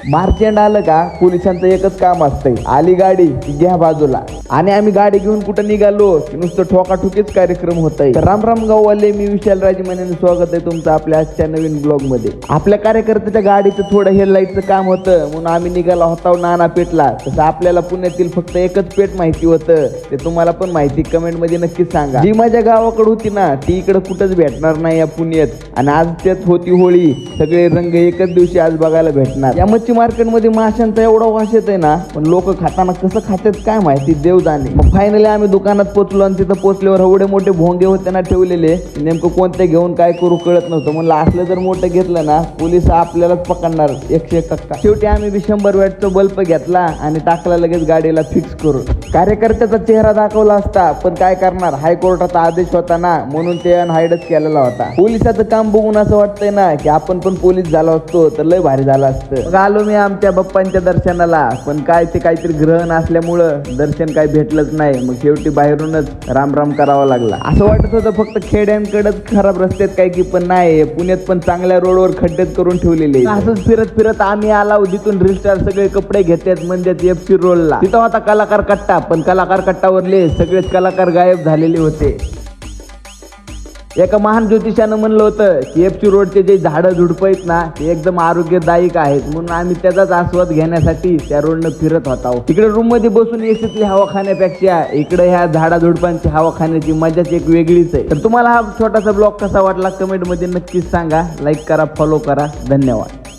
मार्चेंड आलं का पोलिसांचं एकच काम असतंय, आली गाडी की घ्या बाजूला. आणि आम्ही गाडी घेऊन कुठं निघालो की नुसतं ठोकाठुकीच कार्यक्रम होतय. तर राम राम गाववाले, मी विशाल राजमानेने स्वागत आहे तुमचं आपल्या आजच्या नवीन ब्लॉग मध्ये. आपल्या कार्यकर्त्याच्या गाडीचं थोडं हेडलाईटचं काम होतं म्हणून आम्ही निघालो होता नाना पेठला. तसं आपल्याला पुण्यातील फक्त एकच पेठ माहिती होतं, ते तुम्हाला पण माहिती कमेंट मध्ये नक्कीच सांगा. जी माझ्या गावाकडे होती ना ती इकडे कुठंच भेटणार नाही या पुण्यात. आणि आज त्यात होती होळी, सगळे रंग एकच दिवशी आज बघायला भेटणार. या मच्छी मार्केटमध्ये माशांचा एवढा वास येतोय ना, पण लोक खाताना कसं खातात काय माहिती, देव जाणे. मग फायनली आम्ही दुकानात पोहोचलो आणि तिथं पोहोचल्यावर एवढे मोठे भोंगे होते ना ठेवलेले, नेमकं कोणते घेऊन काय करू कळत नव्हतं. म्हणलं असलं जर मोठं घेतलं ना पोलिस आपल्यालाच पकडणार 101%. शेवटी आम्ही 100 वॅटचा बल्ब घेतला आणि टाकला लगेच गाडीला फिक्स करून. कार्यकर्त्याचा चेहरा दाखवला असता, पण काय करणार, हायकोर्टाचा आदेश होता ना म्हणून ते अनहाइडच केलेला होता. पोलिसाचं काम बघून असं वाटतंय ना की आपण पण पोलीस झालो असतो तर लय भारी झालं असतं. मग आलो मी आमच्या बाप्पांच्या दर्शनाला, पण काय ते काहीतरी ग्रहण असल्यामुळं दर्शन काय भेटलंच नाही. मग शेवटी बाहेरूनच राम राम करावा लागला. असं वाटत होतं फक्त खेड्यांकडेच खराब रस्त्यात काय की, पण नाही, पुण्यात पण चांगल्या रोडवर खड्डेच करून ठेवलेले. असंच फिरत फिरत आम्ही आला जिथून रील स्टार सगळे कपडे घेतात म्हणजे FC रोडला. तिथं होता कलाकार कट्टा, पण कलाकार कट्टावरले सगळेच कलाकार गायब झालेले होते. एका महान ज्योतिषानं म्हणलं होतं की FC रोडचे जे झाडं झुडपं आहेत ना ते एकदम आरोग्यदायक आहेत, म्हणून आम्ही त्याचाच आस्वाद घेण्यासाठी त्या रोडनं फिरत होता. तिकडे रूम मध्ये बसून एसीतली हवा खाण्यापेक्षा इकडे ह्या झाडा झुडपांची हवा खाण्याची मजाच एक वेगळीच आहे. तर तुम्हाला हा छोटासा ब्लॉग कसा वाटला कमेंट मध्ये नक्कीच सांगा. लाईक करा, फॉलो करा. धन्यवाद.